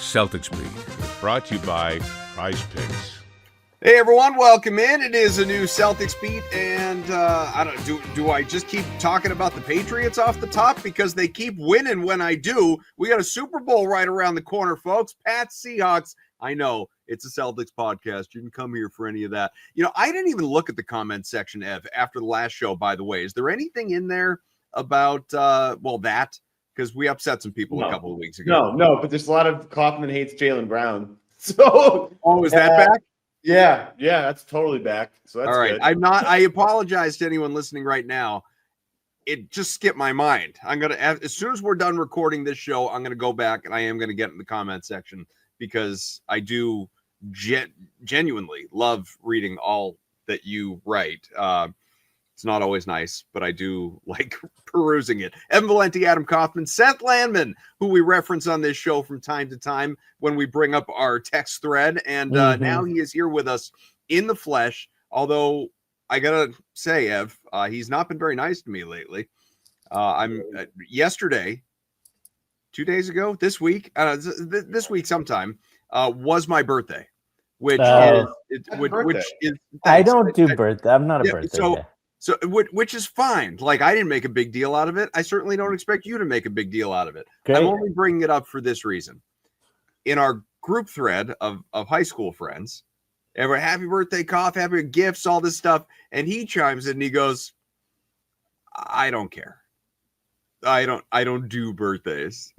Celtics Beat, brought to you by Prize Picks. Hey everyone, welcome in. It is a new Celtics beat, and I don't do I just keep talking about the Patriots off the top because they keep winning when I do. We got a Super Bowl right around the corner, folks. Pats, Seahawks. I know it's a Celtics podcast. You can come here for any of that. You know, I didn't even look at the comment section, Ev, after the last show. By the way, is there anything in there about that? Because we upset some people a couple of weeks ago. No, but there's a lot of Kaufman hates Jaylen Brown. So, is that back? Yeah, that's totally back. So that's all right. Good. I apologize to anyone listening right now. It just skipped my mind. I'm gonna, as soon as we're done recording this show, I'm gonna go back and I am gonna get in the comment section because I do genuinely love reading all that you write. It's not always nice, but I do like perusing it. Evan Valenti, Adam Kaufman, Seth Landman, who we reference on this show from time to time when we bring up our text thread. And now he is here with us in the flesh. Although I got to say, Ev, he's not been very nice to me lately. Yesterday, 2 days ago, this week sometime, was my birthday. Which is I don't do birthday. I'm not a birthday guy. So, which is fine. Like, I didn't make a big deal out of it. I certainly don't expect you to make a big deal out of it. Great. I'm only bringing it up for this reason. In our group thread of high school friends, ever happy birthday, cough, happy gifts, all this stuff, and he chimes in and he goes, "I don't care. I don't do birthdays."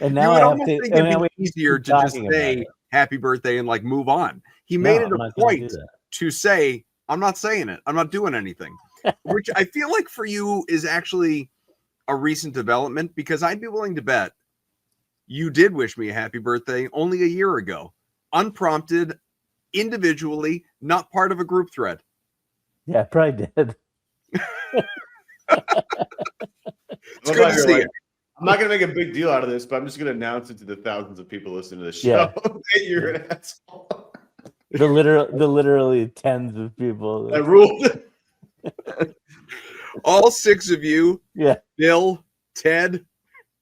And now I have to. It'd be easier to just say happy birthday and like move on. He made it a point to say, I'm not saying it. I'm not doing anything, which I feel like for you is actually a recent development because I'd be willing to bet you did wish me a happy birthday only a year ago, unprompted, individually, not part of a group thread. Yeah, I probably did. It's good to see you. I'm not going to make a big deal out of this, but I'm just going to announce it to the thousands of people listening to the show. Yeah. You're an asshole. The literally tens of people. I ruled. All six of you. Yeah. Bill, Ted,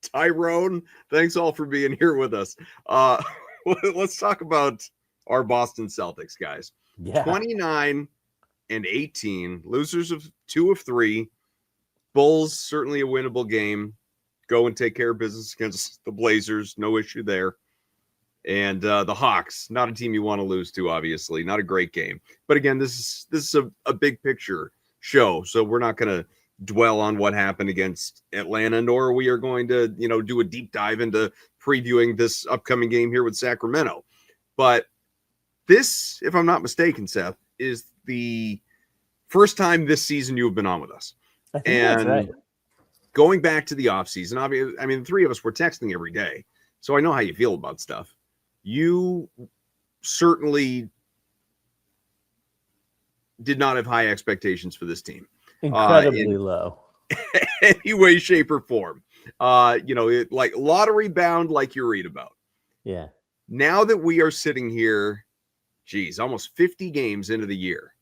Tyrone. Thanks all for being here with us. Let's talk about our Boston Celtics, guys. Yeah. 29-18. Losers of 2 of 3. Bulls, certainly a winnable game. Go and take care of business against the Blazers. No issue there. And the Hawks, not a team you want to lose to, obviously. Not a great game. But again, this is a big picture show, so we're not going to dwell on what happened against Atlanta, nor we are going to, do a deep dive into previewing this upcoming game here with Sacramento. But this, if I'm not mistaken, Seth, is the first time this season you have been on with us. I think that's right. Going back to the offseason, obviously, I mean, the three of us were texting every day, so I know how you feel about stuff. You certainly did not have high expectations for this team. Incredibly low. Any way, shape, or form. Like lottery bound, like you read about. Yeah. Now that we are sitting here, almost 50 games into the year,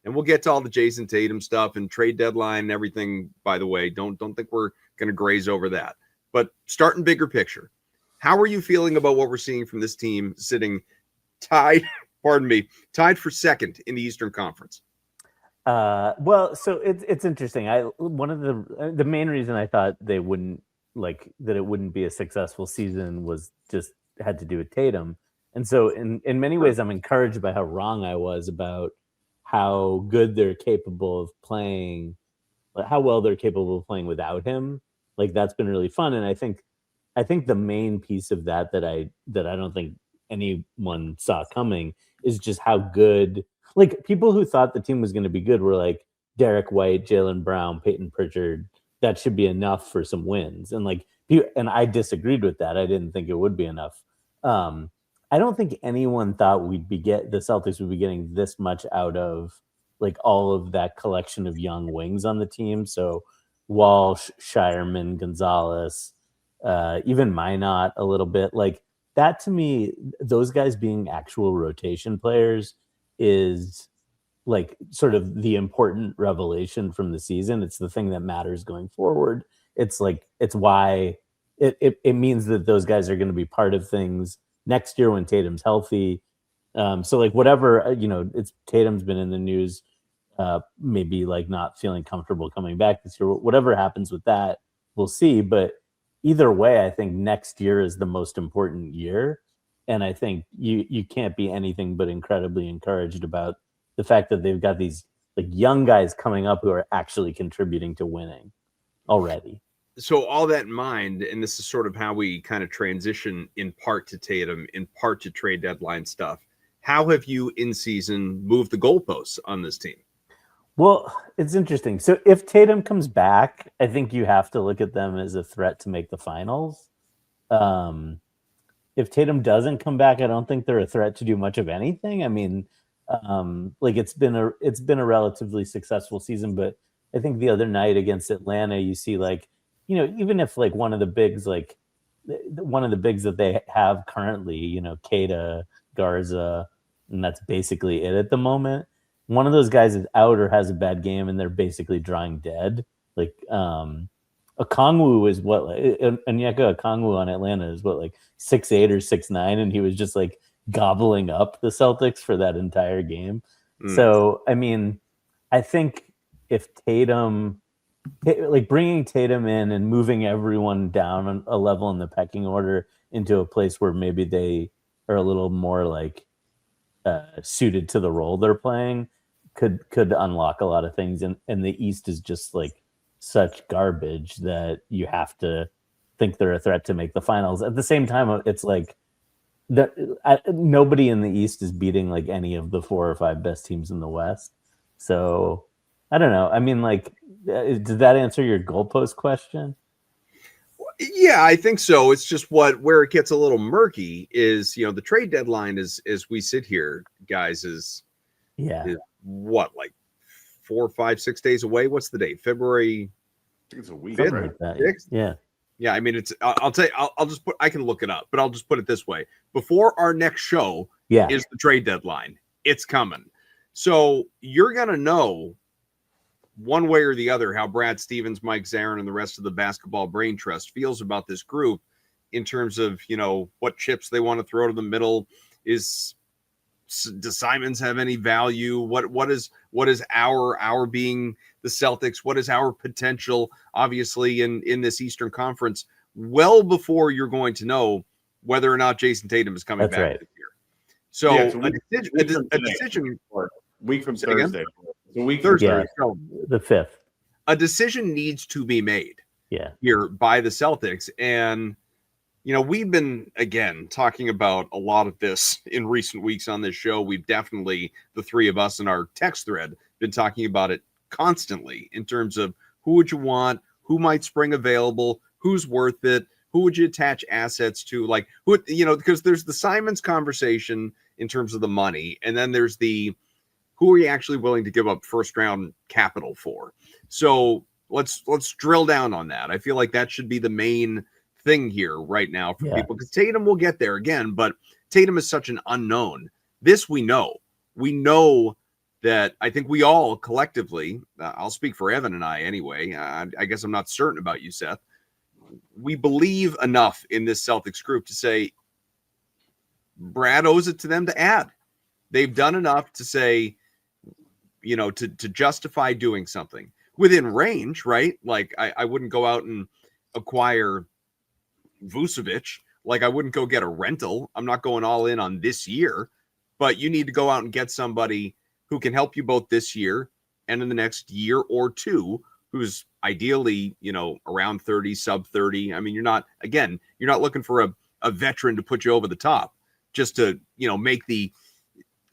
and we'll get to all the Jayson Tatum stuff and trade deadline and everything, by the way. Don't think we're going to graze over that. But starting bigger picture. How are you feeling about what we're seeing from this team sitting tied for second in the Eastern Conference? Well, so it's interesting. One of the main reason I thought they wouldn't that it wouldn't be a successful season was just had to do with Tatum. And so in many ways, I'm encouraged by how wrong I was about how good they're capable of playing, how well they're capable of playing without him. Like, that's been really fun. And I think the main piece of that I don't think anyone saw coming is just how good, like, people who thought the team was going to be good were like Derek White, Jaylen Brown, Peyton Pritchard. That should be enough for some wins. And I disagreed with that. I didn't think it would be enough. I don't think anyone thought the Celtics would be getting this much out of like all of that collection of young wings on the team. So Walsh, Shireman, Gonzalez, even Minot a little bit. Like, that to me, those guys being actual rotation players is like sort of the important revelation from the season. It's the thing that matters going forward. It's why it means that those guys are going to be part of things next year when Tatum's healthy. So like whatever, it's Tatum's been in the news, maybe like not feeling comfortable coming back this year. Whatever happens with that, we'll see. But either way, I think next year is the most important year. And I think you can't be anything but incredibly encouraged about the fact that they've got these like young guys coming up who are actually contributing to winning already. So all that in mind, and this is sort of how we kind of transition in part to Tatum, in part to trade deadline stuff. How have you in season moved the goalposts on this team? Well, it's interesting. So if Tatum comes back, I think you have to look at them as a threat to make the finals. If Tatum doesn't come back, I don't think they're a threat to do much of anything. I mean, like it's been a relatively successful season, but I think the other night against Atlanta, you see like, even if like one of the bigs that they have currently, Keita, Garza, and that's basically it at the moment. One of those guys is out or has a bad game, and they're basically drawing dead. Like Okongwu is what, Onyeka Okongwu on Atlanta is what, like 6'8" or 6'9", and he was just like gobbling up the Celtics for that entire game. So I mean, I think if Tatum, like bringing Tatum in and moving everyone down a level in the pecking order into a place where maybe they are a little more like suited to the role they're playing could unlock a lot of things. And the East is just like such garbage that you have to think they're a threat to make the finals. At the same time, it's like nobody in the East is beating like any of the 4 or 5 best teams in the West. So I don't know. I mean, like, did that answer your goalpost question? Yeah, I think so. It's just where it gets a little murky is, the trade deadline is, as we sit here, guys, is what, like 4, 5, 6 days away? What's the date? February? I think it's a week. 5th, like that. 6th? Yeah. Yeah, I mean, I'll tell you, I'll just I can look it up, but I'll just put it this way. Before our next show is the trade deadline. It's coming. So you're going to know one way or the other how Brad Stevens, Mike Zarin, and the rest of the Basketball Brain Trust feels about this group in terms of, what chips they want to throw to the middle. Does Simons have any value? What is our being the Celtics? What is our potential, obviously, in this Eastern Conference, well before you're going to know whether or not Jayson Tatum is coming back this year. So a decision week from Say again? Thursday. It's a week from Thursday. Thursday. So The 5th. a decision needs to be made here by the Celtics. And, we've been, again, talking about a lot of this in recent weeks on this show. We've definitely, the three of us in our text thread, been talking about it constantly in terms of who would you want, who might spring available, who's worth it, who would you attach assets to, like, who, because there's the Simons conversation in terms of the money, and then there's the who are you actually willing to give up first round capital for. So let's drill down on that. I feel like that should be the main thing here right now for people, because Tatum will get there again, but Tatum is such an unknown. This we know that I think we all collectively, I'll speak for Evan and I anyway, I guess I'm not certain about you, Seth, we believe enough in this Celtics group to say Brad owes it to them to add. They've done enough to say, to justify doing something within range, right? Like I wouldn't go out and acquire Vucevic. Like I wouldn't go get a rental. I'm not going all in on this year, but you need to go out and get somebody who can help you both this year and in the next year or two, who's ideally, around 30, sub 30. I mean, you're not looking for a veteran to put you over the top just to, make the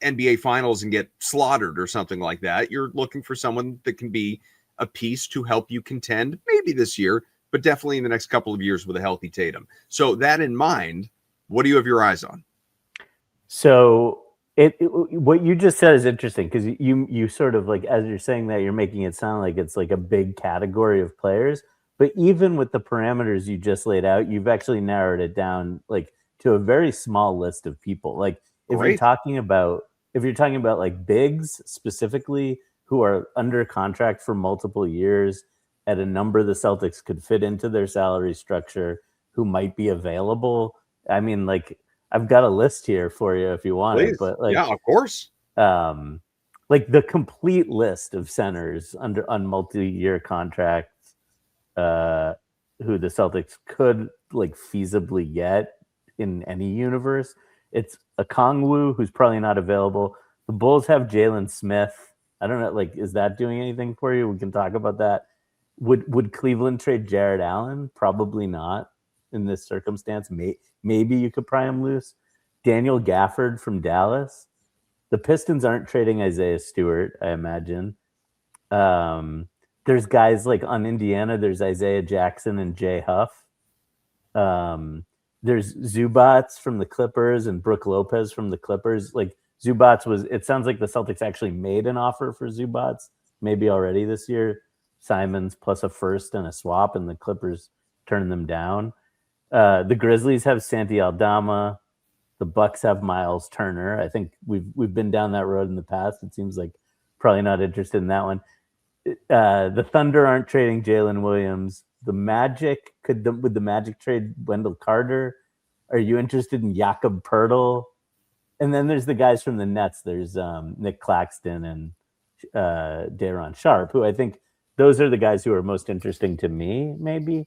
NBA finals and get slaughtered or something like that. You're looking for someone that can be a piece to help you contend, maybe this year, but definitely in the next couple of years with a healthy Tatum. So that in mind, what do you have your eyes on? So what you just said is interesting, because you sort of, like, as you're saying that, you're making it sound like it's like a big category of players, but even with the parameters you just laid out, you've actually narrowed it down like to a very small list of people. Like if you're talking about like bigs specifically who are under contract for multiple years at a number the Celtics could fit into their salary structure, who might be available. I mean, like I've got a list here for you if you want it, Please. but like, Yeah, of course. like the complete list of centers on multi-year contracts, who the Celtics could like feasibly get in any universe. It's Okongwu, who's probably not available. The Bulls have Jalen Smith. I don't know, like, is that doing anything for you? We can talk about that. Would Cleveland trade Jared Allen? Probably not in this circumstance. Maybe you could pry him loose. Daniel Gafford from Dallas. The Pistons aren't trading Isaiah Stewart, I imagine. There's guys like on Indiana, there's Isaiah Jackson and Jay Huff. There's Zubats from the Clippers and Brooke Lopez from the Clippers. Like Zubats it sounds like the Celtics actually made an offer for Zubats, maybe already this year. Simons plus a first and a swap, and the Clippers turned them down. The Grizzlies have Santi Aldama. The Bucks have Miles Turner. I think we've been down that road in the past. It seems like probably not interested in that one. The Thunder aren't trading Jalen Williams. The Magic would the Magic trade Wendell Carter? Are you interested in Jakob Poeltl? And then there's the guys from the Nets. There's Nick Claxton and Daron Sharp, who I think those are the guys who are most interesting to me, maybe.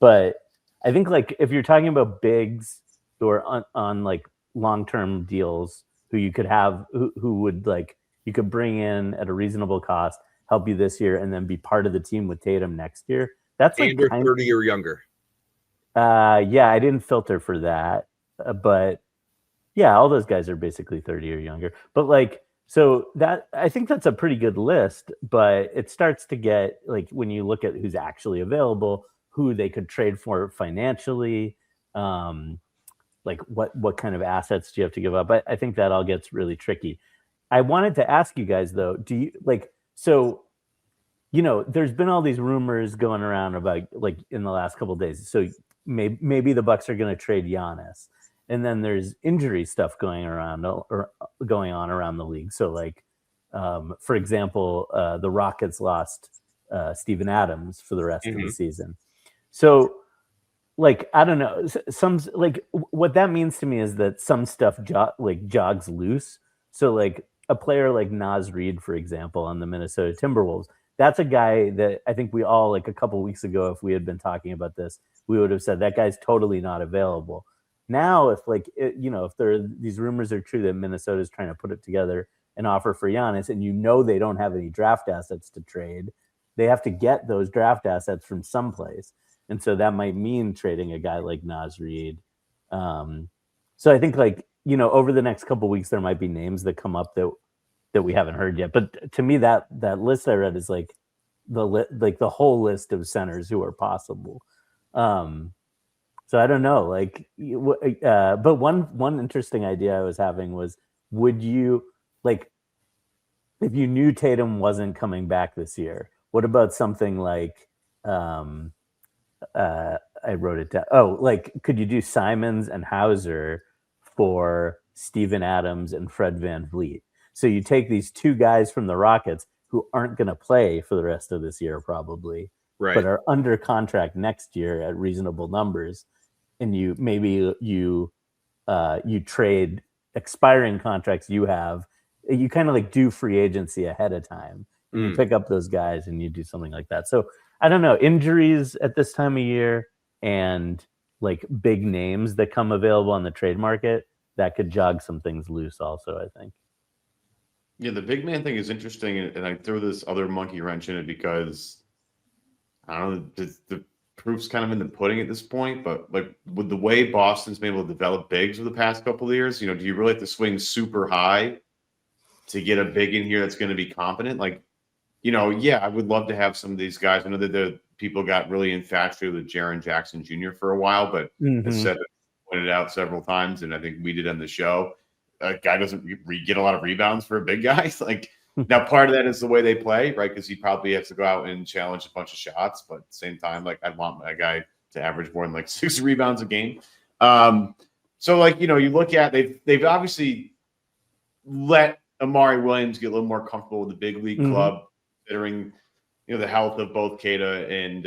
But I think like if you're talking about bigs who are on like long-term deals, who you could have, who would like you could bring in at a reasonable cost, help you this year, and then be part of the team with Tatum next year. That's like Under 30 or younger. Yeah, I didn't filter for that, but yeah, all those guys are basically 30 or younger. But like, so that I think that's a pretty good list, but it starts to get like when you look at who's actually available, who they could trade for financially, like what kind of assets do you have to give up? I think that all gets really tricky. I wanted to ask you guys though, do you like so? You know, there's been all these rumors going around about like in the last couple of days. So maybe the Bucks are going to trade Giannis, and then there's injury stuff going on around the league. So like, for example, the Rockets lost Steven Adams for the rest of the season. So like, I don't know, some like what that means to me is that some stuff jogs loose. So like a player like Naz Reid, for example, on the Minnesota Timberwolves. That's a guy that I think we all, like a couple of weeks ago, if we had been talking about this, we would have said that guy's totally not available. Now, if like, if these rumors are true that Minnesota is trying to put it together an offer for Giannis, and they don't have any draft assets to trade, they have to get those draft assets from someplace. And so that might mean trading a guy like Naz Reid. So I think like, over the next couple of weeks, there might be names that come up that we haven't heard yet. But to me, that list I read is like the whole list of centers who are possible. So I don't know, like, but one interesting idea I was having was, would you like, if you knew Tatum wasn't coming back this year, what about something like, I wrote it down. Oh, like, could you do Simons and Hauser for Steven Adams and Fred VanVleet? So you take these two guys from the Rockets who aren't going to play for the rest of this year, probably, right, but are under contract next year at reasonable numbers, and you trade expiring contracts you have. You kind of like do free agency ahead of time. You pick up those guys and you do something like that. So I don't know, injuries at this time of year and like big names that come available on the trade market, that could jog some things loose also, I think. Yeah, the big man thing is interesting, and I throw this other monkey wrench in it because I don't know, the proof's kind of in the pudding at this point. But like with the way Boston's been able to develop bigs over the past couple of years, do you really have to swing super high to get a big in here that's going to be competent? Like, yeah, I would love to have some of these guys. I know that the people got really infatuated with Jaren Jackson Jr. for a while, but as Seth pointed out several times, and I think we did on the show, a guy doesn't get a lot of rebounds for a big guy. Like, now part of that is the way they play, right? Because he probably has to go out and challenge a bunch of shots, but at the same time, like, I'd want my guy to average more than like 6 rebounds a game. So like, you look at they've obviously let Amari Williams get a little more comfortable with the big league club, considering the health of both Keita and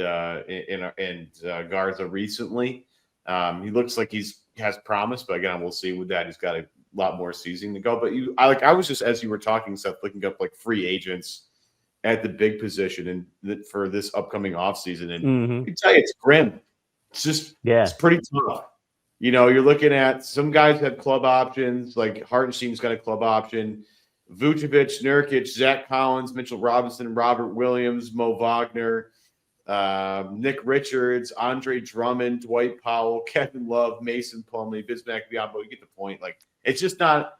Garza recently. He looks like has promise, but again, we'll see with that. He's got a lot more season to go. But I was just, as you were talking, Seth, looking up like free agents at the big position and for this upcoming offseason. And I can tell you, it's grim. It's pretty tough. You know, you're looking at some guys have club options, like Hartenstein's got a club option. Vucevic, Nurkic, Zach Collins, Mitchell Robinson, Robert Williams, Mo Wagner, Nick Richards, Andre Drummond, Dwight Powell, Kevin Love, Mason Plumlee, Bismack Biyombo. You get the point. Like, it's just not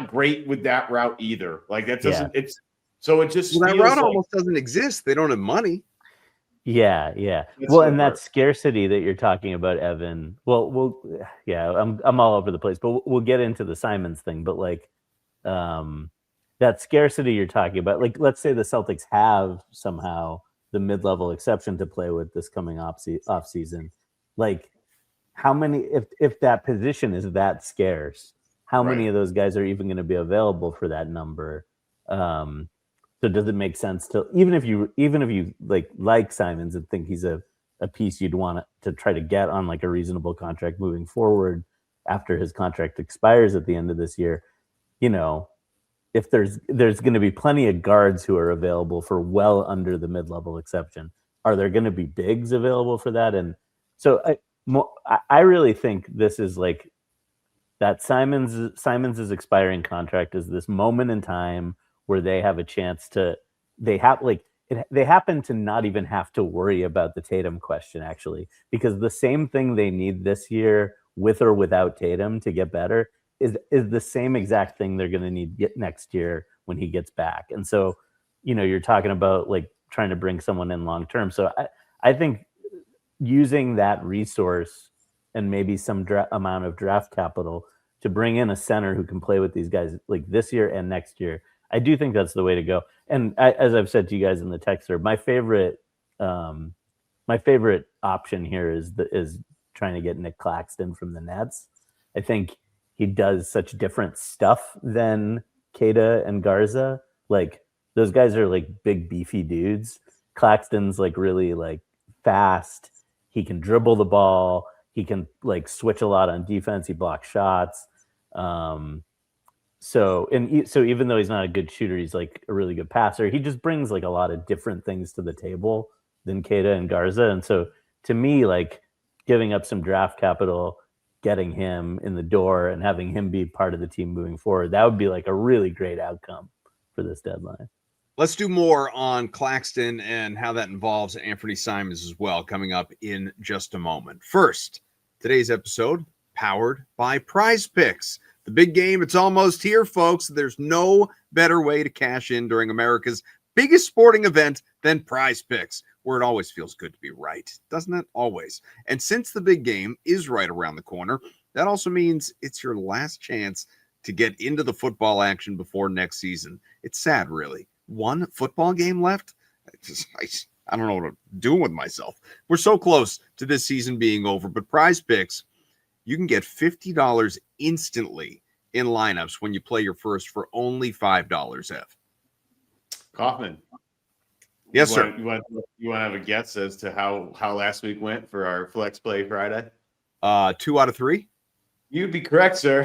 great with that route either. Like, that doesn't so it just that feels route like, almost doesn't exist. They don't have money. Yeah. Well, and that scarcity that you're talking about, Evan. Well, I'm all over the place, but we'll get into the Simons thing. But like, that scarcity you're talking about, like, let's say the Celtics have somehow the mid-level exception to play with this coming off season. Like, how many? If that position is that scarce, how many of those guys are even going to be available for that number? So does it make sense to even if you like Simons and think he's a piece you'd want to try to get on like a reasonable contract moving forward after his contract expires at the end of this year, you know, if there's going to be plenty of guards who are available for well under the mid-level exception, are there going to be bigs available for that? And so I really think this is like that Simons's expiring contract is this moment in time where they have a chance to, they happen to not even have to worry about the Tatum question, actually, because the same thing they need this year with or without Tatum to get better is the same exact thing they're going to need next year when he gets back. And so, you know, you're talking about like trying to bring someone in long term. So I think using that resource and maybe some amount of draft capital to bring in a center who can play with these guys like this year and next year, I do think that's the way to go. And as I've said to you guys in the texter, my favorite option here is trying to get Nick Claxton from the Nets. I think he does such different stuff than Keita and Garza. Like, those guys are like big beefy dudes. Claxton's like really like fast. He can dribble the ball. He can like switch a lot on defense. He blocks shots. So even though he's not a good shooter, he's like a really good passer. He just brings like a lot of different things to the table than Keita and Garza. And so to me, like, giving up some draft capital, getting him in the door and having him be part of the team moving forward, that would be like a really great outcome for this deadline. Let's do more on Claxton and how that involves Anthony Simons as well, coming up in just a moment. First, today's episode powered by Prize Picks. The big game, it's almost here, folks. There's no better way to cash in during America's biggest sporting event than Prize Picks, where it always feels good to be right, doesn't it? Always. And since the big game is right around the corner, that also means it's your last chance to get into the football action before next season. It's sad, really. One football game left? I don't know what I'm doing with myself. We're so close to this season being over, but Prize Picks, you can get $50 instantly in lineups when you play your first for only $5, F. Kaufman. Yes, sir. You want to have a guess as to how last week went for our Flex Play Friday? 2 out of 3. You'd be correct, sir.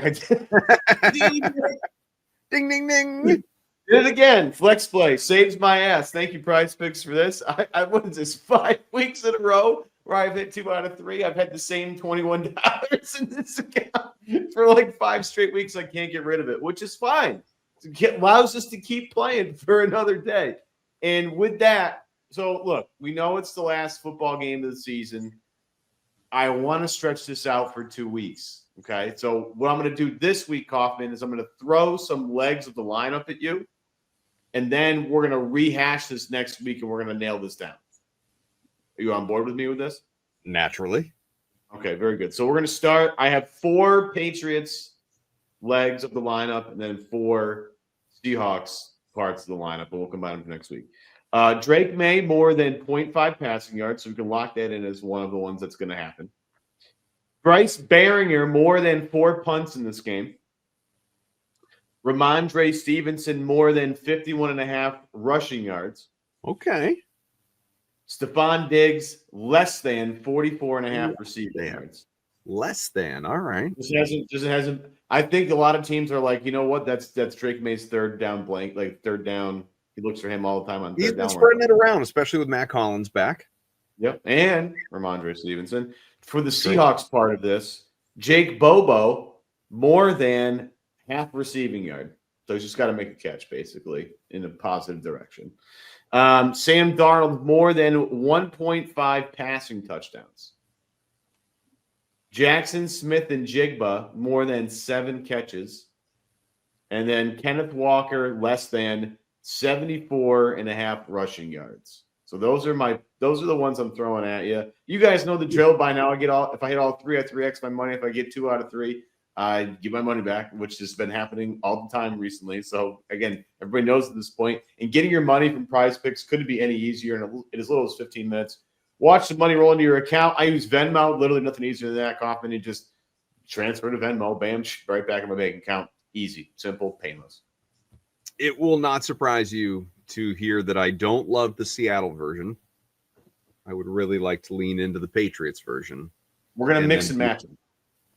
Ding, ding, ding. Did it again. Flex Play saves my ass. Thank you, Prize Picks, for this. I what is this, 5 weeks in a row where I've hit 2 out of 3. I've had the same $21 in this account for like 5 straight weeks. I can't get rid of it, which is fine. It allows us to keep playing for another day. And with that, so look, we know it's the last football game of the season. I want to stretch this out for 2 weeks. Okay. So what I'm going to do this week, Kaufman, is I'm going to throw some legs of the lineup at you. And then we're going to rehash this next week and we're going to nail this down. Are you on board with me with this? Naturally. Okay, very good. So we're going to start. I have 4 Patriots legs of the lineup and then 4 Seahawks parts of the lineup, and we'll combine them for next week. Drake May more than 0.5 passing yards, so we can lock that in as one of the ones that's going to happen. Bryce Baringer more than 4 punts in this game. Ramondre Stevenson more than 51.5 rushing yards. Okay. Stephon Diggs, less than 44.5 receiving yards. Less than. All right. Just hasn't. I think a lot of teams are like, you know what? That's Drake May's third down blank, like third down. He looks for him all the time on He's third been down. spreading it around, especially with Matt Collins back. Yep, and Ramondre Stevenson. For the Seahawks part of this, Jake Bobo, more than half receiving yard. So he's just got to make a catch, basically, in a positive direction. Sam Darnold, more than 1.5 passing touchdowns. Jackson Smith and Jigba, more than 7 catches. And then Kenneth Walker, less than 74.5 rushing yards. So those are the ones I'm throwing at you. You guys know the drill by now. If I hit all 3, I 3x my money. If I get 2 out of 3, I give my money back, which has been happening all the time recently. So again, everybody knows at this point. And getting your money from Prize Picks couldn't be any easier in as little as 15 minutes. Watch the money roll into your account. I use Venmo. Literally nothing easier than that. Kaufman, you just transfer to Venmo. Bam, right back in my bank account. Easy, simple, painless. It will not surprise you to hear that I don't love the Seattle version. I would really like to lean into the Patriots version. We're going to mix and match them.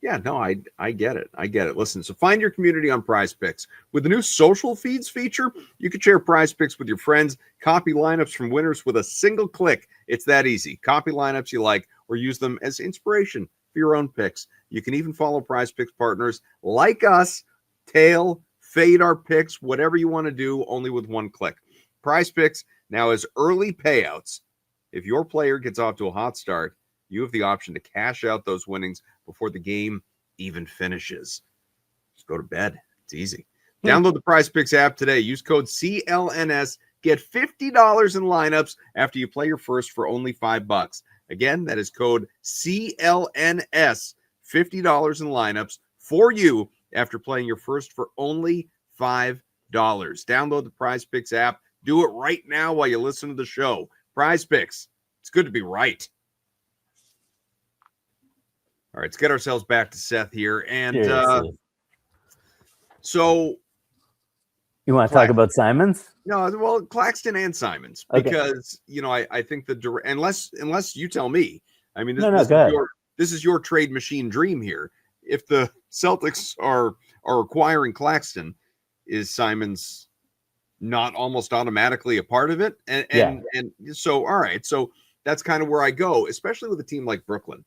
Yeah, no, I get it. I get it. Listen, so find your community on Prize Picks. With the new social feeds feature, you can share Prize Picks with your friends, copy lineups from winners with a single click. It's that easy. Copy lineups you like or use them as inspiration for your own picks. You can even follow Prize Picks partners like us, tail, fade our picks, whatever you want to do, only with one click. Prize Picks now has early payouts. If your player gets off to a hot start, you have the option to cash out those winnings before the game even finishes. Just go to bed. It's easy. Download the Prize Picks app today. Use code CLNS. Get $50 in lineups after you play your first for only $5. Again, that is code CLNS. $50 in lineups for you after playing your first for only $5. Download the Prize Picks app. Do it right now while you listen to the show. Prize Picks. It's good to be right. All right, let's get ourselves back to Seth here. And so you want to talk about Simons? No, well, Claxton and Simons, because I think unless you tell me, I mean, this is your trade machine dream here. If the Celtics are acquiring Claxton, is Simons not almost automatically a part of it? And so, all right, so that's kind of where I go, especially with a team like Brooklyn.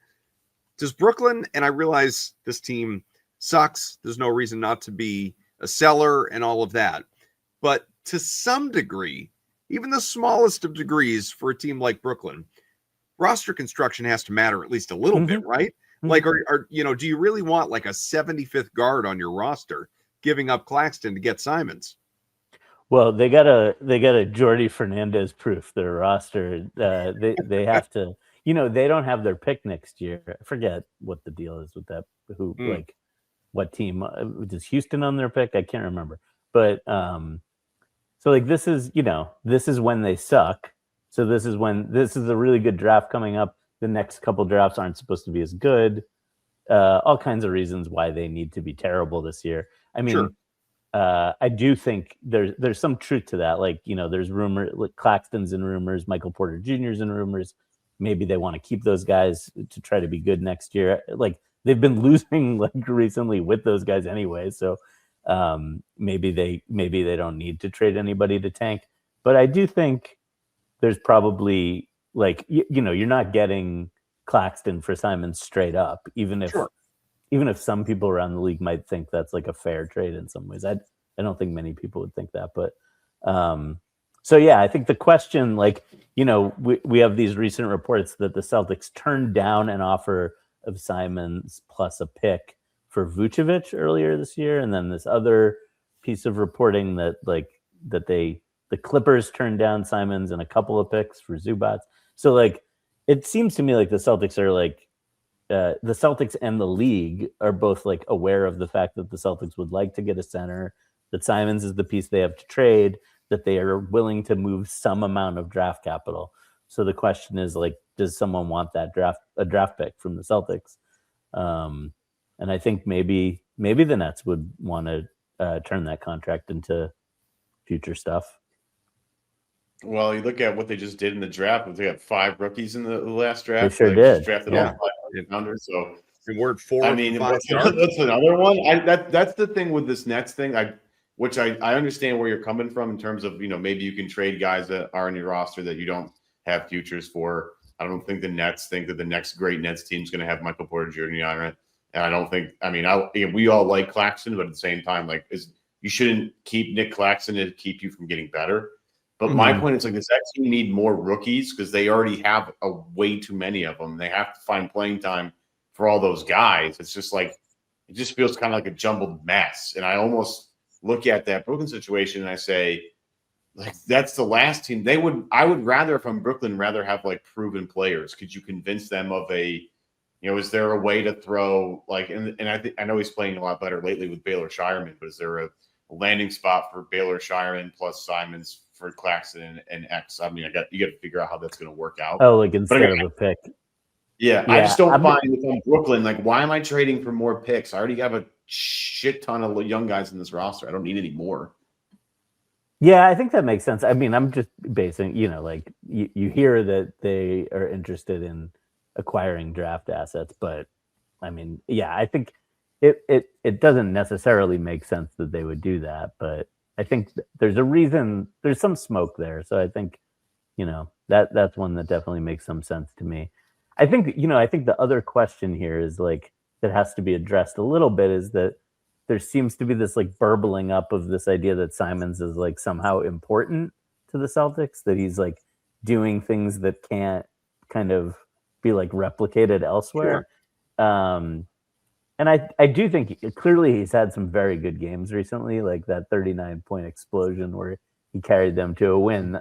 Does Brooklyn, and I realize this team sucks, there's no reason not to be a seller and all of that, but to some degree, even the smallest of degrees for a team like Brooklyn, roster construction has to matter at least a little bit, right? Mm-hmm. Like, do you really want like a 75th guard on your roster giving up Claxton to get Simons? Well, they got a Jordy Fernandez proof their roster. They have to, they don't have their pick next year. I forget what the deal is with that. Like what team? Does Houston on their pick? I can't remember. But so like this is when they suck. So this is a really good draft coming up. The next couple drafts aren't supposed to be as good. All kinds of reasons why they need to be terrible this year. I mean. Sure. I do think there's some truth to that. Like, there's rumor, like Claxton's in rumors, Michael Porter Jr.'s in rumors. Maybe they want to keep those guys to try to be good next year. Like they've been losing like recently with those guys anyway. So maybe they don't need to trade anybody to tank. But I do think there's probably like, you're not getting Claxton for Simons straight up, even if some people around the league might think that's like a fair trade in some ways. I don't think many people would think that, but so yeah, I think the question, like, we have these recent reports that the Celtics turned down an offer of Simons plus a pick for Vucevic earlier this year, and then this other piece of reporting that the Clippers turned down Simons and a couple of picks for Zubats. So like, it seems to me like the Celtics are like. The Celtics and the league are both like aware of the fact that the Celtics would like to get a center, that Simons is the piece they have to trade, that they are willing to move some amount of draft capital. So the question is like, does someone want a draft pick from the Celtics? And I think maybe the Nets would want to turn that contract into future stuff. Well, you look at what they just did in the draft. They got 5 rookies in the last draft. They sure They did. just drafted Yeah. all 5 founders. So And we're at 4 I of mean, 5 that's stars. another one. That's the thing with this Nets thing. Which I understand where you're coming from in terms of, maybe you can trade guys that are in your roster that you don't have futures for. I don't think the Nets think that the next great Nets team is going to have Michael Porter Jr. on it. And I don't think, we all like Claxton, but at the same time, you shouldn't keep Nick Claxton to keep you from getting better. But my point is, does that team need more rookies? Because they already have way too many of them. They have to find playing time for all those guys. It's just it just feels kind of like a jumbled mess. And I almost look at that Brooklyn situation and I say, that's the last team I would rather, if I'm Brooklyn, rather have proven players. Could you convince them of is there a way to throw I know he's playing a lot better lately with Baylor Shireman, but is there a landing spot for Baylor Shireman plus Simons for Claxton and X? I mean, you got to figure out how that's going to work out. Oh, instead of a pick. Yeah, I just don't find if I'm Brooklyn, why am I trading for more picks? I already have a shit ton of young guys in this roster. I don't need any more. Yeah, I think that makes sense. I mean, I'm just basing, you hear that they are interested in acquiring draft assets, but I mean, yeah, I think it doesn't necessarily make sense that they would do that, but I think there's a reason, there's some smoke there. So I think, that's one that definitely makes some sense to me. I think the other question here is that has to be addressed a little bit is that there seems to be this burbling up of this idea that Simons is somehow important to the Celtics, that he's doing things that can't kind of be replicated elsewhere. Sure. And I do think clearly he's had some very good games recently, like that 39-point explosion where he carried them to a win.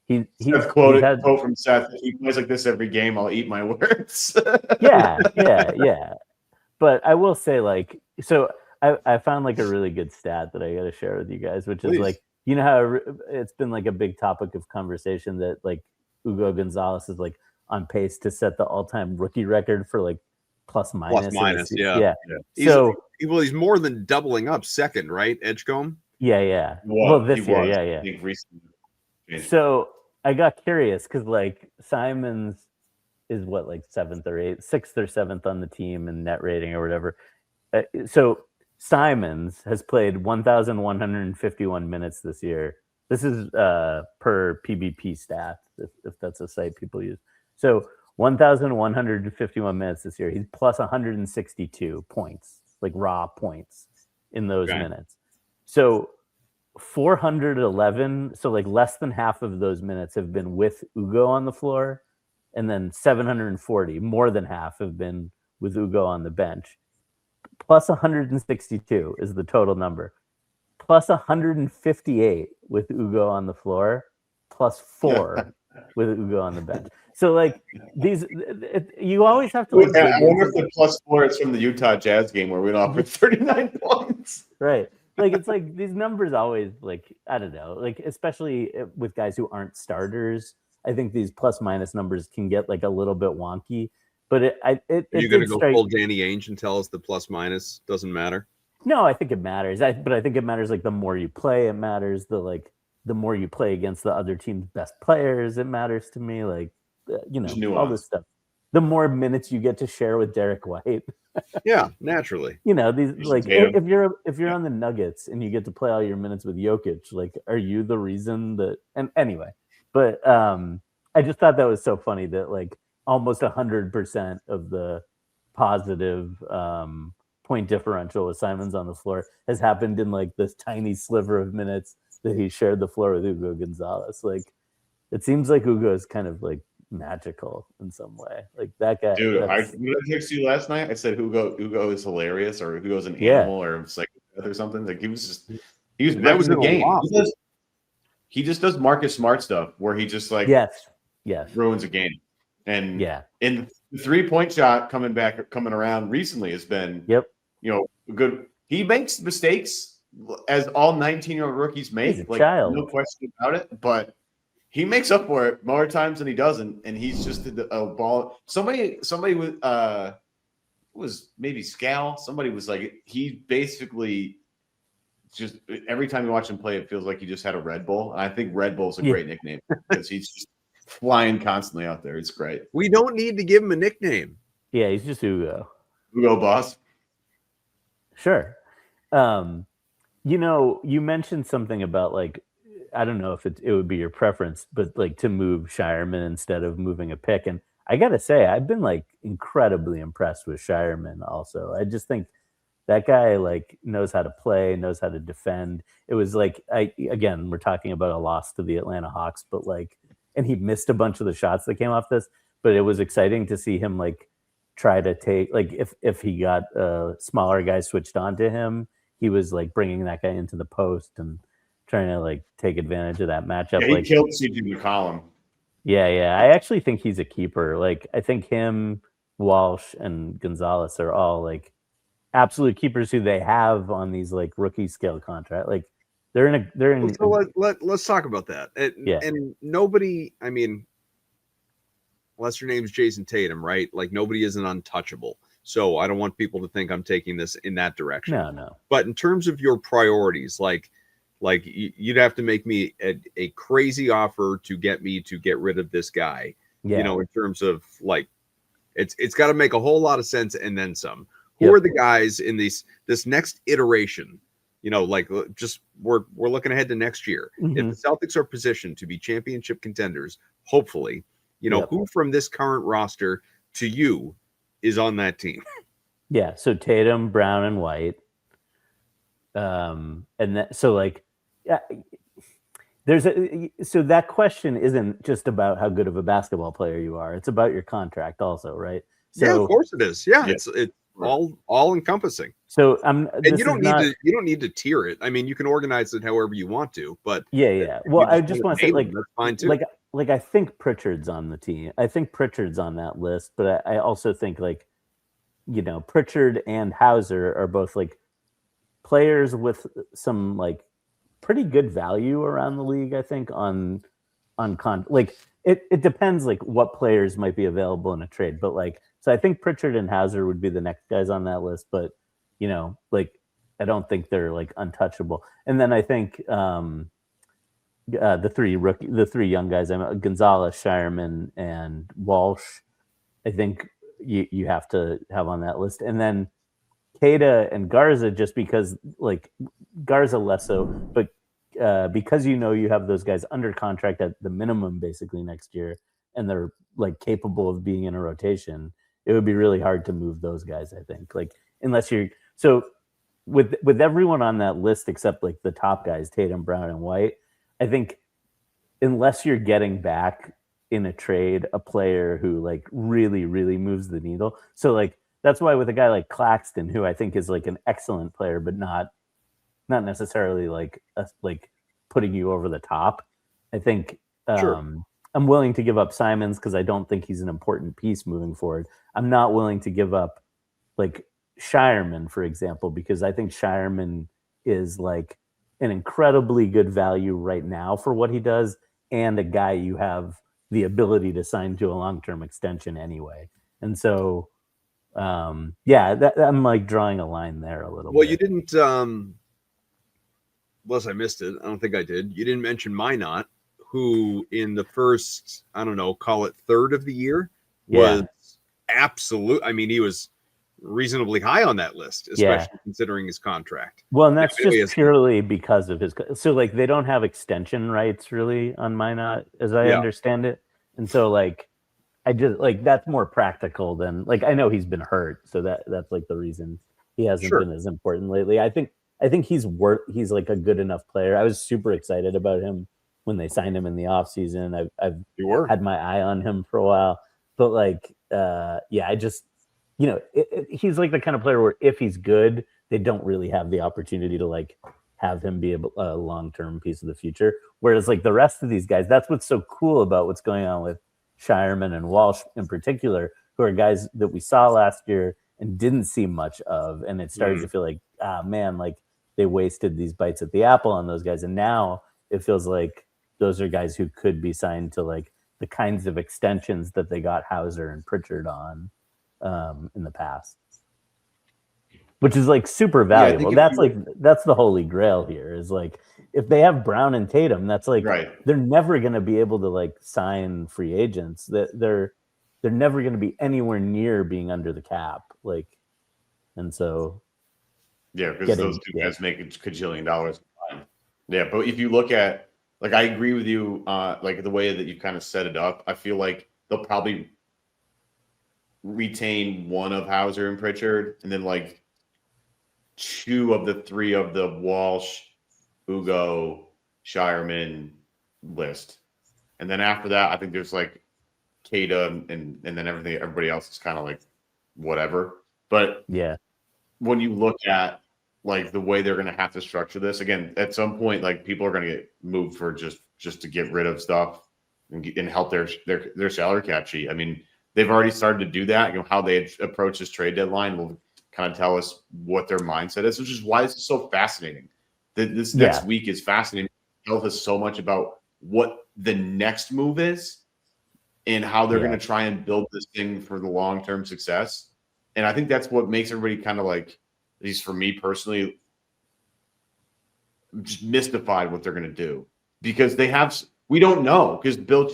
He's quote from Seth. If he plays like this every game, I'll eat my words. yeah. But I will say, so I found a really good stat that I got to share with you guys, which is how it's been a big topic of conversation that Ugo Gonzalez is on pace to set the all-time rookie record for plus minus. Yeah. He's more than doubling up second, right? Edgecombe. Yeah. Well, this year, yeah. So I got curious because Simons is what 7th or 8th, 6th or 7th on the team in net rating or whatever. So Simons has played 1,151 minutes this year. This is per PBP stats, if that's a site people use. So 1,151 minutes this year. He's plus 162 points, raw points in those minutes. So 411, so less than half of those minutes have been with Ugo on the floor, and then 740, more than half, have been with Ugo on the bench. Plus 162 is the total number. Plus 158 with Ugo on the floor, plus 4 with Ugo on the bench. So you always have to. I wonder if the plus 4 is from the Utah Jazz game where we offered 39 points. Right. It's these numbers always I don't know, especially with guys who aren't starters. I think these plus minus numbers can get a little bit wonky. But are you going to go full Danny Ainge and tell us the plus minus doesn't matter? No, I think it matters. But I think it matters the more you play, it matters. The more you play against the other team's best players, it matters to me. All this stuff. The more minutes you get to share with Derek White. Yeah, naturally. These if you're on the Nuggets and you get to play all your minutes with Jokic, are you the reason that? And anyway, but I just thought that was so funny that almost 100% of the positive point differential with Simons on the floor has happened in this tiny sliver of minutes that he shared the floor with Ugo Gonzalez. It seems like Ugo is kind of magical in some way. That guy. Dude, I texted you last night. I said Ugo is hilarious, or Ugo's an animal, or psychopath or something. He was in the game. He just does Marcus Smart stuff where he just yes ruins a game. And in the 3-point shot coming around recently has been good. He makes mistakes as all 19-year-old rookies make. He's a child. No question about it. But he makes up for it more times than he doesn't, and he's just a ball. Somebody was maybe Scal. Somebody was he basically just every time you watch him play, it feels like he just had a Red Bull. And I think Red Bull's a great nickname because he's just flying constantly out there. It's great. We don't need to give him a nickname. Yeah, he's just Ugo. Ugo Boss. Sure. You mentioned something about like, I don't know if it would be your preference, but like to move Shireman instead of moving a pick. And I got to say, I've been like incredibly impressed with Shireman also. I just think that guy like knows how to play, knows how to defend. It was like, again, we're talking about a loss to the Atlanta Hawks, but like, and he missed a bunch of the shots that came off this, but it was exciting to see him like try to take, like if he got smaller guys switched on to him, he was like bringing that guy into the post and trying to like take advantage of that matchup. Yeah, he like, killed CJ McCollum. Yeah. I actually think he's a keeper. Like I think him, Walsh, and Gonzalez are all like absolute keepers who they have on these like rookie scale contract. Like they're in. So let's talk about that. And nobody, I mean, unless your name's Jayson Tatum, right? Like nobody is an untouchable. So I don't want people to think I'm taking this in that direction. No. But in terms of your priorities, like you'd have to make me a crazy offer to get rid of this guy. Yeah. You know, in terms of like, it's got to make a whole lot of sense and then some. Who are the guys in this next iteration? You know, like just we're looking ahead to next year. Mm-hmm. If the Celtics are positioned to be championship contenders, hopefully, you know, who from this current roster to you is on that team? Yeah, so Tatum, Brown, and White. And that, so like, so that question isn't just about how good of a basketball player you are. It's about your contract also, right? So, yeah, of course it is. Yeah. It's all encompassing. So and you don't need to tier it. I mean, you can organize it however you want to, but yeah. Well, I just want to say like, that's fine too. Like I think Pritchard's on the team. I think Pritchard's on that list, but I also think like, you know, Pritchard and Hauser are both like players with some like pretty good value around the league. I think like it depends like what players might be available in a trade, but like, so I think Pritchard and Hauser would be the next guys on that list, but you know, like I don't think they're like untouchable. And then I think the three young guys, Gonzalez, Shireman, and Walsh, I think you have to have on that list. And then Keita and Garza, just because like Garza less so, but because you know you have those guys under contract at the minimum basically next year, and they're like capable of being in a rotation, it would be really hard to move those guys, I think. Like unless you're so with everyone on that list except like the top guys, Tatum, Brown, and White, I think unless you're getting back in a trade a player who like really, really moves the needle. So like that's why with a guy like Claxton, who I think is like an excellent player, but not necessarily like putting you over the top. I think I'm willing to give up Simons because I don't think he's an important piece moving forward. I'm not willing to give up like Shireman, for example, because I think Shireman is like an incredibly good value right now for what he does, and a guy you have the ability to sign to a long-term extension anyway. And so, I'm like drawing a line there a little bit. Well, you didn't, unless I missed it, I don't think I did. You didn't mention Minot, who in the first, I don't know, call it third of the year was absolute. I mean, he was reasonably high on that list, especially considering his contract. Well, and that's just purely because of his. So, like, they don't have extension rights really on Minot, as I understand it, and so like, I just like that's more practical than like I know he's been hurt, so that's like the reason he hasn't been as important lately. I think he's like a good enough player. I was super excited about him when they signed him in the offseason. I've had my eye on him for a while, but like, I just. You know, he's like the kind of player where if he's good, they don't really have the opportunity to like have him be a long-term piece of the future. Whereas like the rest of these guys, that's what's so cool about what's going on with Shireman and Walsh in particular, who are guys that we saw last year and didn't see much of. And it started to feel like, man, like they wasted these bites at the apple on those guys. And now it feels like those are guys who could be signed to like the kinds of extensions that they got Hauser and Pritchard on. In the past. which is like super Yeah, I think valuable. if That's you- like that's the holy grail here. Is like if they have Brown and Tatum, that's like Right. they're never going to be able to like sign free agents. That they're never going to be anywhere near being under the cap. Like, and so Yeah, because those two guys make a cajillion dollars. Yeah, but if you look at, like, I agree with you, like the way that you kind of set it up. I feel like they'll probably retain one of Hauser and Pritchard, and then like 2 of the 3 of the Walsh, Ugo, Shireman list, and then after that, I think there's like Kata and then everybody else is kind of like whatever. But yeah, when you look at like the way they're going to have to structure this, again, at some point, like people are going to get moved for just to get rid of stuff and help their salary cap sheet. I mean, they've already started to do that. You know, how they approach this trade deadline will kind of tell us what their mindset is, which is why it's so fascinating. This next week is fascinating. It tells us so much about what the next move is and how they're going to try and build this thing for the long-term success. And I think that's what makes everybody kind of like, at least for me personally, just mystified what they're going to do, because we don't know, because Bill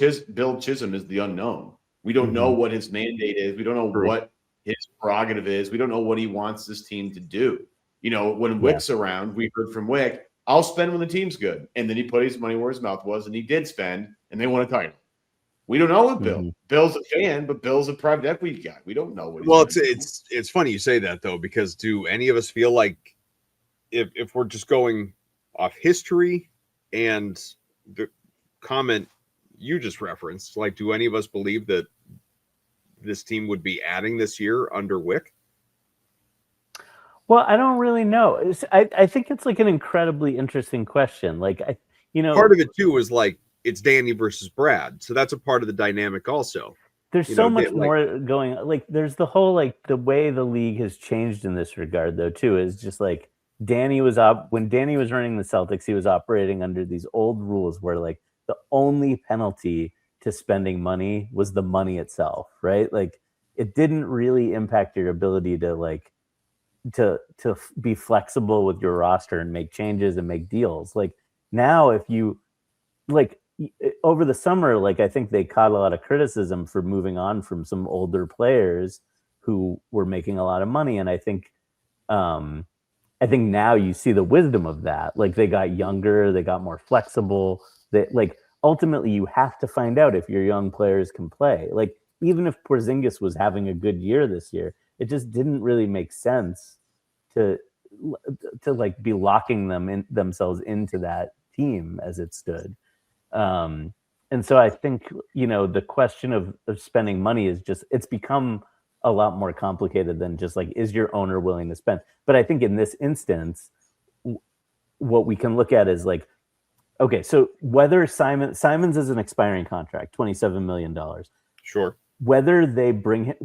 Chisholm is the unknown. We don't know what his mandate is. We don't know what his prerogative is. We don't know what he wants this team to do. You know, when Wick's around, we heard from Wick, I'll spend when the team's good. And then he put his money where his mouth was, and he did spend, and they won a title. We don't know what Bill. Bill's a fan, but Bill's a private equity guy. We don't know what he's it's funny you say that, though, because do any of us feel like if we're just going off history and the comment you just referenced, like, do any of us believe that this team would be adding this year under Wick? Well, I don't really know. I think it's like an incredibly interesting question. Like, part of it too is like it's Danny versus Brad, so that's a part of the dynamic also. There's so much more going. Like, there's the whole like the way the league has changed in this regard, though. Too is just like Danny was when Danny was running the Celtics, he was operating under these old rules where like the only penalty to spending money was the money itself, right? Like, it didn't really impact your ability to like to be flexible with your roster and make changes and make deals. Like, now, if you like over the summer, like, I think they caught a lot of criticism for moving on from some older players who were making a lot of money, and I think now you see the wisdom of that. Like, they got younger, they got more flexible. That, like, ultimately you have to find out if your young players can play. Like, even if Porzingis was having a good year this year, it just didn't really make sense to like be locking themselves into that team as it stood. And so I think, the question of spending money is just, it's become a lot more complicated than just like, is your owner willing to spend? But I think in this instance, what we can look at is like, okay, so whether Simons is an expiring contract, $27 million. Sure. Whether they bring him,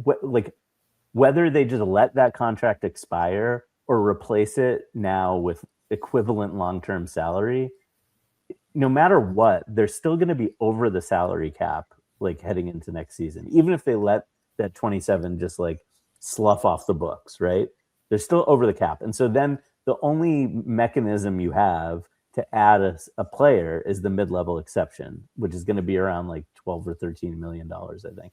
whether they just let that contract expire or replace it now with equivalent long-term salary, no matter what, they're still going to be over the salary cap, like, heading into next season. Even if they let that 27 just like slough off the books, right? They're still over the cap. And so then the only mechanism you have to add a player is the mid-level exception, which is going to be around like 12 or $13 million, I think.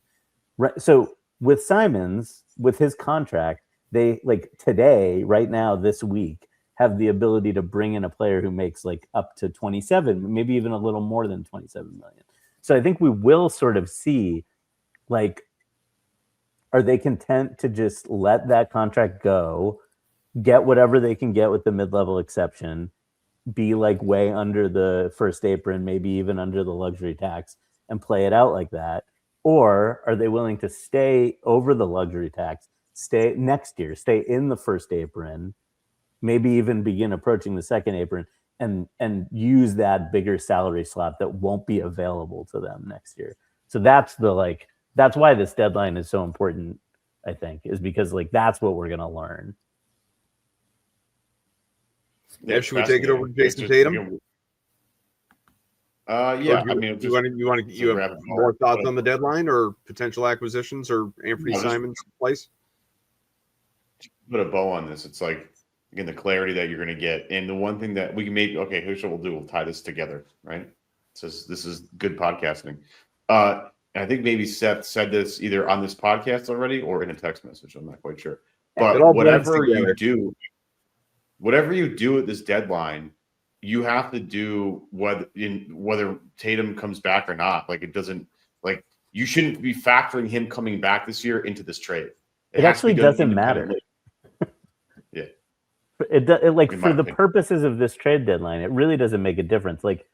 Right. So with Simons, with his contract, they, like, today, right now, this week, have the ability to bring in a player who makes like up to 27, maybe even a little more than 27 million. So I think we will sort of see, like, are they content to just let that contract go, get whatever they can get with the mid-level exception, be like way under the first apron, maybe even under the luxury tax, and play it out like that? Or are they willing to stay over the luxury tax, stay next year, stay in the first apron, maybe even begin approaching the second apron, and use that bigger salary slot that won't be available to them next year? So that's why this deadline is so important, I think, is because, like, that's what we're going to learn. Yeah, should we take it over to Jayson Tatum? Yeah, I mean, you have more thoughts on the deadline or potential acquisitions or Anthony Simons' place? put a bow on this, it's like, again, the clarity that you're going to get. And the one thing that we can maybe, okay, here's what we'll do. We'll tie this together, right? So this is good podcasting. And I think maybe Seth said this either on this podcast already or in a text message. I'm not quite sure. But whatever you do at this deadline, you have to do whether Tatum comes back or not. Like, it doesn't, like, you shouldn't be factoring him coming back this year into this trade. It actually doesn't matter. Yeah. It like, for the purposes of this trade deadline, it really doesn't make a difference. Like,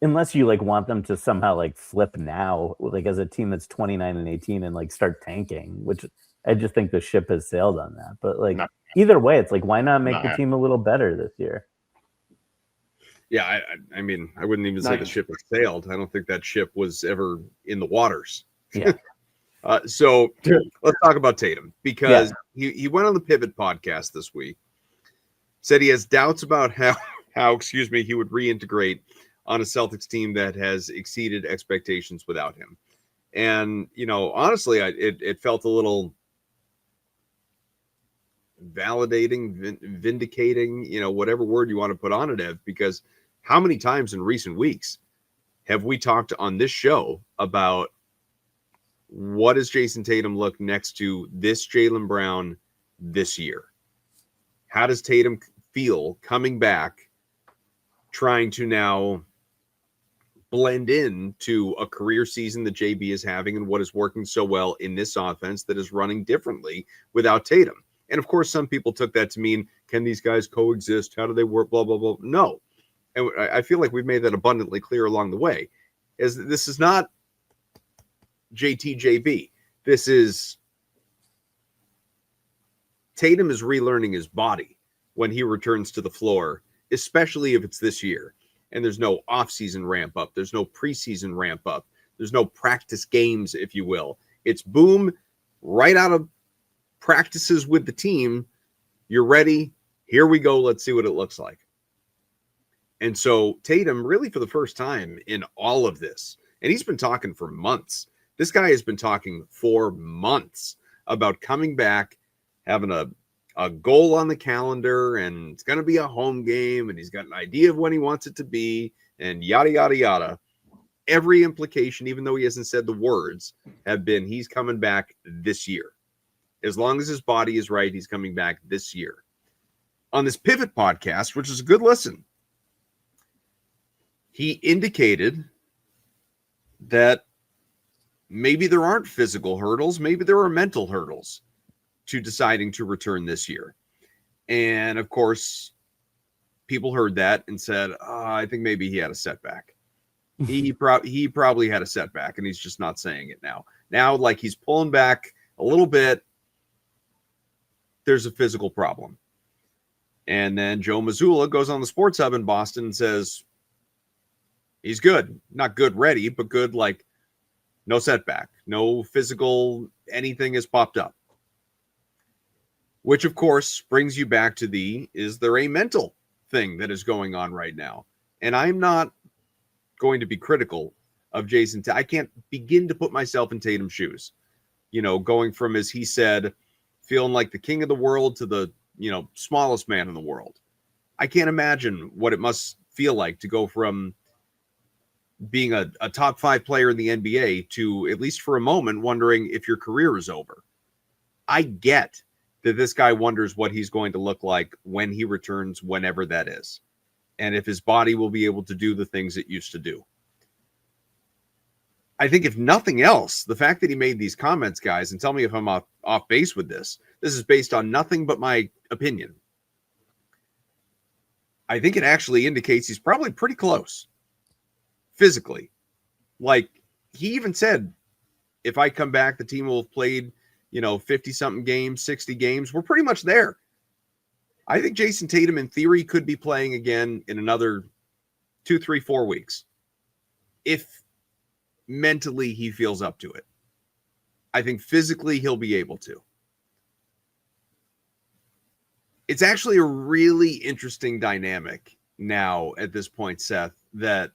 unless you like want them to somehow like flip now, like as a team that's 29-18 and like start tanking, which I just think the ship has sailed on that. But like either way, it's like, why not make the team a little better this year? Yeah, I mean, I wouldn't even say the ship has sailed. I don't think that ship was ever in the waters. Yeah. So let's talk about Tatum, because he went on the Pivot podcast this week, said he has doubts about how he would reintegrate on a Celtics team that has exceeded expectations without him. And, you know, honestly, it felt a little validating, vindicating, you know, whatever word you want to put on it, Ev, because how many times in recent weeks have we talked on this show about what does Jayson Tatum look next to this Jaylen Brown this year? How does Tatum feel coming back, trying to now blend in to a career season that JB is having and what is working so well in this offense that is running differently without Tatum? And of course, some people took that to mean, can these guys coexist? How do they work? Blah, blah, blah. No. And I feel like we've made that abundantly clear along the way. This is not JTJB. This is Tatum is relearning his body when he returns to the floor, especially if it's this year. And there's no off-season ramp up. There's no preseason ramp up. There's no practice games, if you will. It's boom, right out of practices with the team. You're ready. Here we go. Let's see what it looks like. And so Tatum, really for the first time in all of this, and he's been talking for months. This guy has been talking for months about coming back, having a goal on the calendar, and it's going to be a home game, and he's got an idea of when he wants it to be, and yada, yada, yada. Every implication, even though he hasn't said the words, have been he's coming back this year. As long as his body is right, he's coming back this year. On this Pivot podcast, which is a good listen, he indicated that maybe there aren't physical hurdles, maybe there are mental hurdles to deciding to return this year. And of course, people heard that and said, I think maybe he had a setback. He probably had a setback, and he's just not saying it now. Now, like, he's pulling back a little bit. There's a physical problem. And then Joe Mazzulla goes on the Sports Hub in Boston and says, he's good. Not good ready, but good, like, no setback, no physical, anything has popped up. Which, of course, brings you back to is there a mental thing that is going on right now? And I'm not going to be critical of Jayson. I can't begin to put myself in Tatum's shoes. You know, going from, as he said, feeling like the king of the world to the, smallest man in the world. I can't imagine what it must feel like to go from being a top 5 player in the NBA to, at least for a moment, wondering if your career is over. I get that this guy wonders what he's going to look like when he returns, whenever that is, and if his body will be able to do the things it used to do. I think if nothing else, the fact that he made these comments, guys, and tell me if I'm off base with this is based on nothing but my opinion. I think it actually indicates he's probably pretty close physically. Like, he even said, if I come back, the team will have played, 50-something games, 60 games. We're pretty much there. I think Jayson Tatum, in theory, could be playing again in another 2, 3, 4 weeks, if mentally he feels up to it. I think physically he'll be able to. It's actually a really interesting dynamic now at this point, Seth, that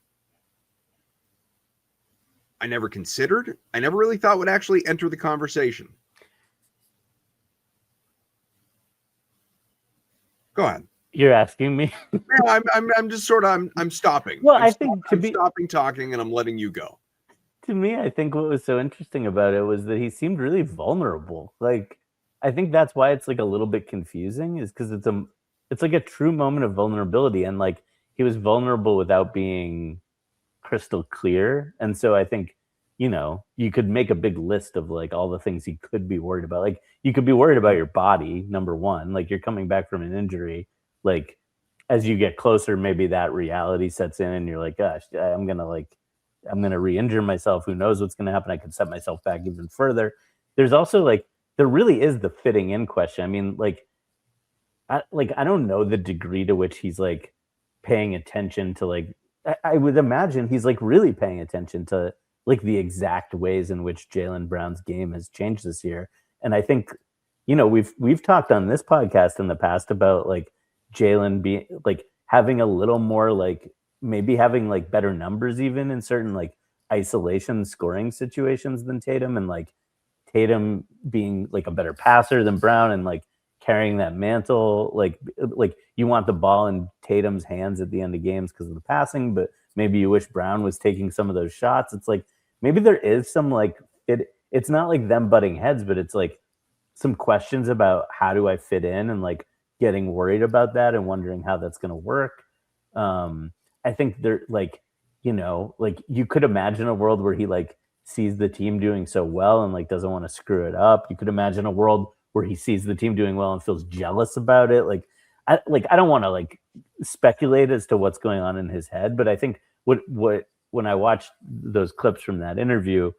I never considered. I never really thought would actually enter the conversation. Go ahead. You're asking me? Yeah, I'm just sort of I'm stopping. Well, I'm I'm stopping talking and I'm letting you go. To me, I think what was so interesting about it was that he seemed really vulnerable. Like, I think that's why it's like a little bit confusing, is because it's like a true moment of vulnerability, and like he was vulnerable without being crystal clear. And so I think, you could make a big list of like all the things he could be worried about. Like, you could be worried about your body, number one, like you're coming back from an injury. Like, as you get closer, maybe that reality sets in and you're like, gosh, I'm gonna re-injure myself. Who knows what's gonna happen? I could set myself back even further. There's also like, there really is the fitting in question. I mean, I don't know the degree to which he's like paying attention to like, I would imagine he's like really paying attention to like the exact ways in which Jaylen Brown's game has changed this year. And I think, we've talked on this podcast in the past about like Jaylen being like having a little more like, maybe having like better numbers even in certain like isolation scoring situations than Tatum, and like Tatum being like a better passer than Brown, and like carrying that mantle. Like you want the ball in Tatum's hands at the end of games because of the passing, but maybe you wish Brown was taking some of those shots. It's like, maybe there is some like, it's not like them butting heads, but it's like some questions about how do I fit in, and like getting worried about that and wondering how that's going to work. I think they're like, like you could imagine a world where he like sees the team doing so well and like doesn't want to screw it up. You could imagine a world where he sees the team doing well and feels jealous about it. I don't want to like speculate as to what's going on in his head, but I think when I watched those clips from that interview,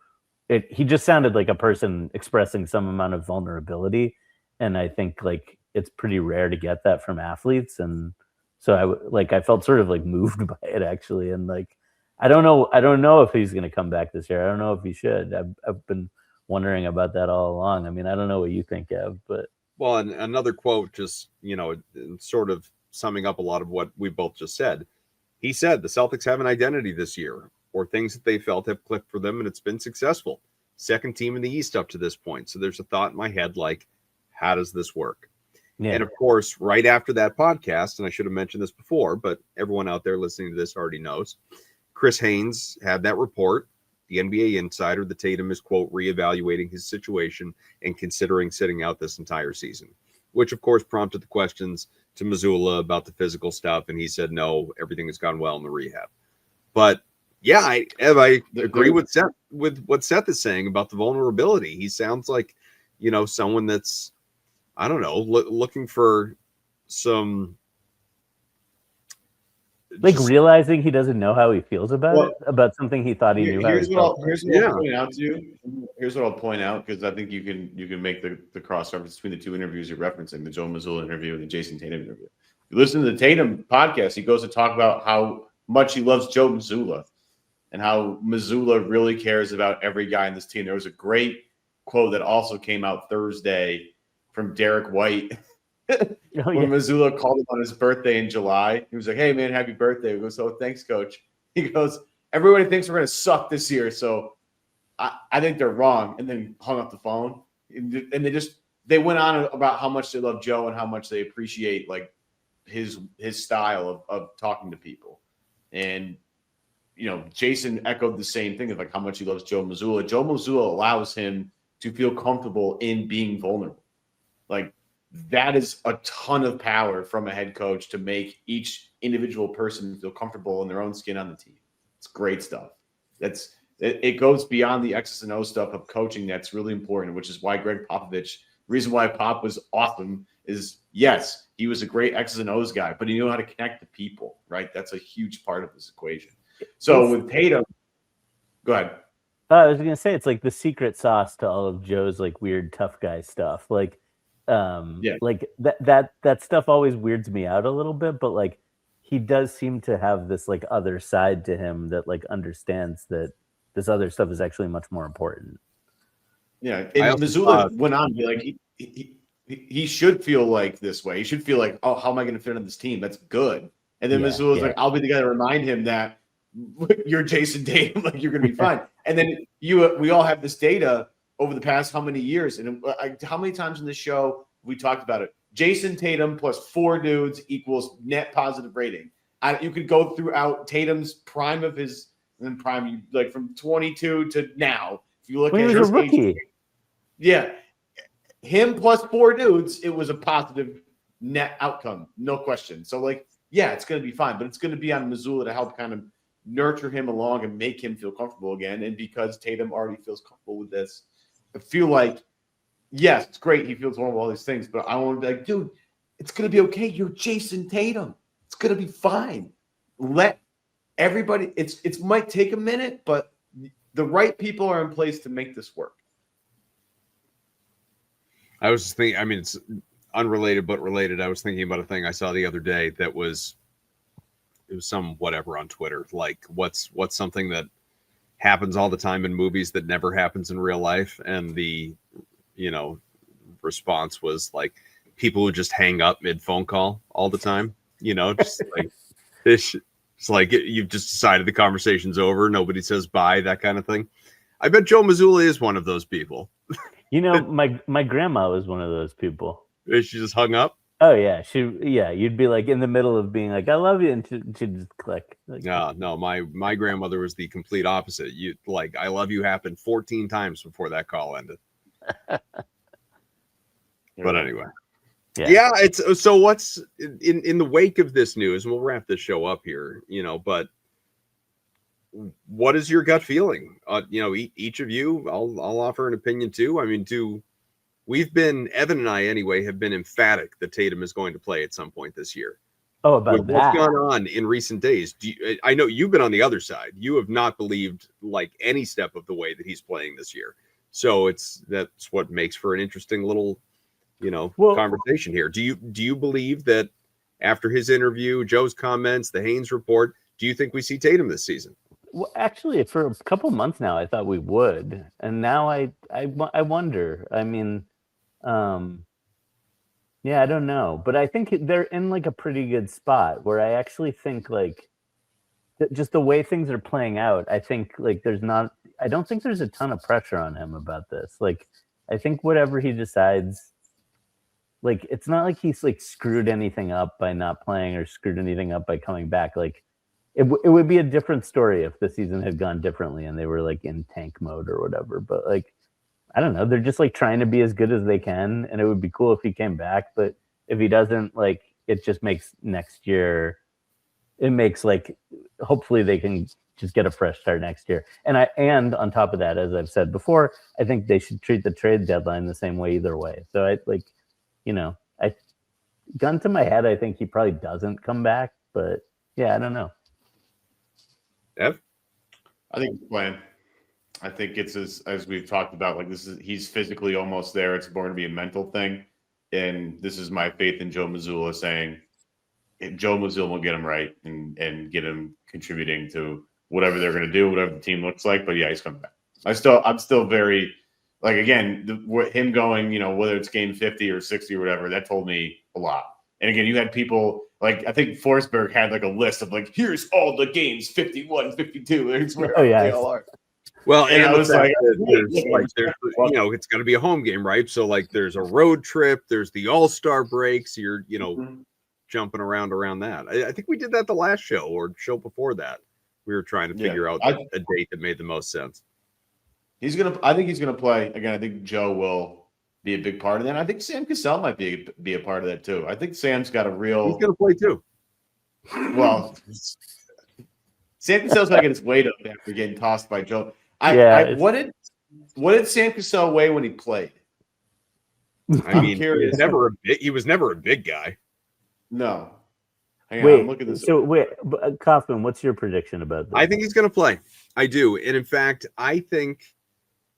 he just sounded like a person expressing some amount of vulnerability, and I think like it's pretty rare to get that from athletes. And so I felt sort of like moved by it actually, and like I don't know if he's going to come back this year. I don't know if he should. I've been wondering about that all along. I mean, I don't know what you think, Ev, but well, and another quote, just sort of summing up a lot of what we both just said. He said the Celtics have an identity this year, or things that they felt have clicked for them, and it's been successful. Second team in the East up to this point. So there's a thought in my head like, how does this work? Yeah. And of course, right after that podcast, and I should have mentioned this before, but everyone out there listening to this already knows, Chris Haynes had that report, the NBA insider, that Tatum is, quote, reevaluating his situation and considering sitting out this entire season, which of course prompted the questions to Mazzulla about the physical stuff. And he said, no, everything has gone well in the rehab. But yeah, I agree with what Seth is saying about the vulnerability. He sounds like, someone that's, I don't know, looking for some, like realizing he doesn't know how he feels about it, about something he thought he knew. Here's what I'll point out to you. Here's what I'll point out, because I think you can make the cross reference between the two interviews you're referencing, the Joe Mazzulla interview and the Jayson Tatum interview. If you listen to the Tatum podcast, he goes to talk about how much he loves Joe Mazzulla and how Mazzulla really cares about every guy in this team. There was a great quote that also came out Thursday from Derek White. When Mazzulla called him on his birthday in July, he was like, "Hey man, happy birthday." He goes, "Oh, thanks, coach." He goes, "Everybody thinks we're gonna suck this year, so I think they're wrong." And then hung up the phone, and they went on about how much they love Joe and how much they appreciate like his style of talking to people. And Jayson echoed the same thing of like how much he loves Joe Mazzulla. Joe Mazzulla allows him to feel comfortable in being vulnerable. Like, that is a ton of power from a head coach to make each individual person feel comfortable in their own skin on the team. It's great stuff. It goes beyond the X's and O's stuff of coaching. That's really important, which is why Greg Popovich, the reason why Pop was awesome is, yes, he was a great X's and O's guy, but he knew how to connect to people, right? That's a huge part of this equation. So with Tatum, go ahead. I was going to say, it's like the secret sauce to all of Joe's like weird tough guy stuff. Like, like that stuff always weirds me out a little bit, but like he does seem to have this like other side to him that like understands that this other stuff is actually much more important. Yeah, and Mazzulla went on to be like he should feel like this way. He should feel like, oh, how am I going to fit on this team? That's good. And then Mazzulla's like, I'll be the guy to remind him that you're Jayson Tatum, like you're going to be fine. And then we all have this data over the past how many years, and how many times in this show we talked about it. Jayson Tatum plus 4 dudes equals net positive rating. You could go throughout Tatum's prime of his prime, like from 22 to now. If you look When at he was his a rookie. age, yeah, him plus 4 dudes, it was a positive net outcome, no question. So, like, yeah, it's going to be fine, but it's going to be on Missoula to help kind of nurture him along and make him feel comfortable again. And because Tatum already feels comfortable with this, I feel like, yes, it's great. He feels vulnerable, all these things, but I want to be like, dude, it's going to be okay. You're Jayson Tatum. It's going to be fine. Let everybody, it might take a minute, but the right people are in place to make this work. I was just thinking, I mean, it's unrelated but related. I was thinking about a thing I saw the other day that was some whatever on Twitter. Like, what's something that happens all the time in movies that never happens in real life? And the, response was like people who just hang up mid phone call all the time. Just like this. It's like you've just decided the conversation's over. Nobody says bye, that kind of thing. I bet Joe Mazzulla is one of those people. My grandma was one of those people. She just hung up. Oh yeah, you'd be like in the middle of being like, "I love you," and she'd just click. Like, No, my grandmother was the complete opposite. "I love you" happened 14 times before that call ended. But anyway, yeah, it's so. What's in the wake of this news? And we'll wrap this show up here. But what is your gut feeling? Each of you, I'll offer an opinion too. I mean, Evan and I anyway have been emphatic that Tatum is going to play at some point this year. Oh, about With that. what's gone on in recent days, I know you've been on the other side. You have not believed like any step of the way that he's playing this year. So that's what makes for an interesting little, conversation here. Do you believe that after his interview, Joe's comments, the Haynes report, do you think we see Tatum this season? Well, actually, for a couple months now, I thought we would, and now I wonder. I mean, yeah, I don't know, but I think they're in like a pretty good spot where I actually think like just the way things are playing out. I think like I don't think there's a ton of pressure on him about this. Like, I think whatever he decides, like, it's not like he's like screwed anything up by not playing or screwed anything up by coming back. Like, it would be a different story if the season had gone differently and they were like in tank mode or whatever. But like, I don't know. They're just like trying to be as good as they can, and it would be cool if he came back. But if he doesn't, like, it just makes next year. It makes like hopefully they can just get a fresh start next year. And on top of that, as I've said before, I think they should treat the trade deadline the same way either way. So gun to my head, I think he probably doesn't come back. But yeah, I don't know. Ev? I think he's playing. I think it's as we've talked about, like he's physically almost there. It's more to be a mental thing. And this is my faith in Joe Mazzulla saying Joe Mazzulla will get him right and get him contributing to whatever they're going to do, whatever the team looks like. But yeah, he's coming back. I'm still very, like, again, him going, whether it's game 50 or 60 or whatever, that told me a lot. And again, you had people like, I think Forsberg had like a list of like, here's all the games, 51, 52. There's where they all are. Well, and I was like, it's got to be a home game, right? So like, there's a road trip, there's the All-Star breaks. You're, jumping around that. I think we did that the last show or show before that. We were trying to figure out a date that made the most sense. I think he's gonna play again. I think Joe will be a big part of that. And I think Sam Cassell might be a part of that too. I think Sam's got a real. He's gonna play too. Well, Sam Cassell's gonna get his weight up after getting tossed by Joe. What did Sam Cassell weigh when he played? I mean, he was never a big guy. No. Wait, Kaufman, what's your prediction about this? I think he's going to play. I do. And in fact, I think,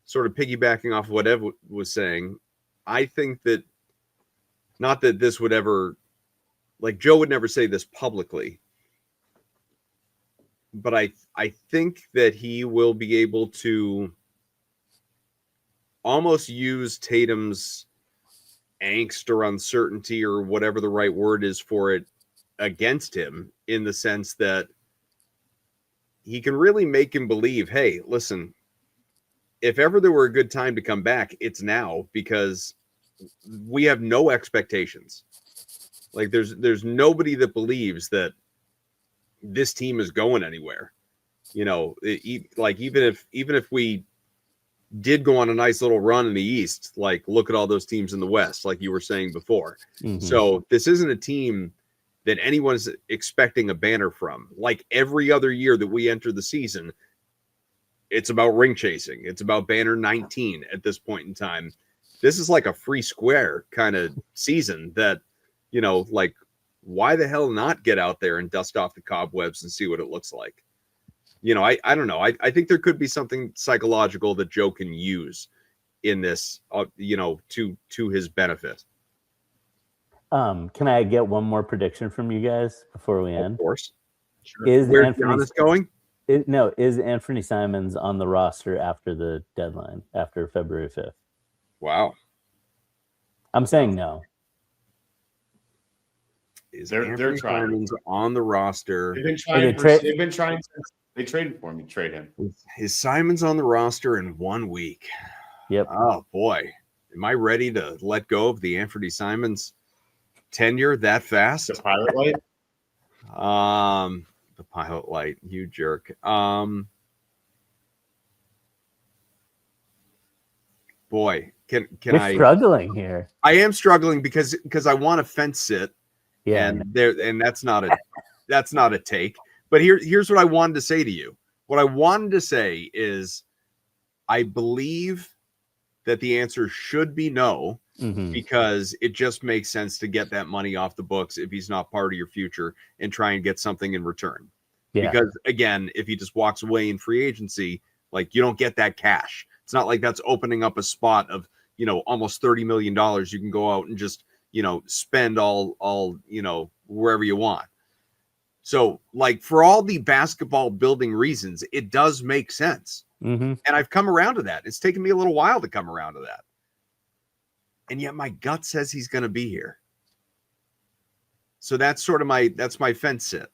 sort of piggybacking off of what Ev was saying, I think that, not that this would ever, like Joe would never say this publicly, but I think that he will be able to almost use Tatum's angst or uncertainty or whatever the right word is for it against him, in the sense that he can really make him believe, hey, listen, if ever there were a good time to come back, it's now, because we have no expectations. Like there's nobody that believes that this team is going anywhere. You know, like even if we did go on a nice little run in the East, like look at all those teams in the West, like you were saying before. Mhm. So this isn't a team that anyone's expecting a banner from. Like every other year that we enter the season, it's about ring chasing. It's about banner 19 at this point in time. This is like a free square kind of season that, you know, like why the hell not get out there and dust off the cobwebs and see what it looks like? You know, I don't know. I think there could be something psychological that Joe can use in this, you know, to his benefit. Can I get one more prediction from you guys before we end? Of course. Sure. Is Where's Anthony Giannis going? Is Anthony Simons on the roster after the deadline, after February 5th? Wow. I'm saying no. They're trying. Simons on the roster? They've been trying. They've been trying since they traded for him. Trade him. Is Simons on the roster in 1 week? Yep. Oh boy, am I ready to let go of the Anthony Simons tenure that fast? The pilot light. The pilot light. You jerk. Boy, can You're I? struggling here. I am struggling because I want to fence sit. Yeah. And that's not a take. But here's what I wanted to say to you. What I wanted to say is I believe that the answer should be no, because it just makes sense to get that money off the books if he's not part of your future and try and get something in return. Yeah. Because again, if he just walks away in free agency, like you don't get that cash. It's not like that's opening up a spot of, you know, almost $30 million. You can go out and just, you know, spend all, you know, wherever you want. So like for all the basketball building reasons, it does make sense. Mm-hmm. And I've come around to that. It's taken me a little while to come around to that. And yet my gut says he's going to be here. So that's sort of my fence sit.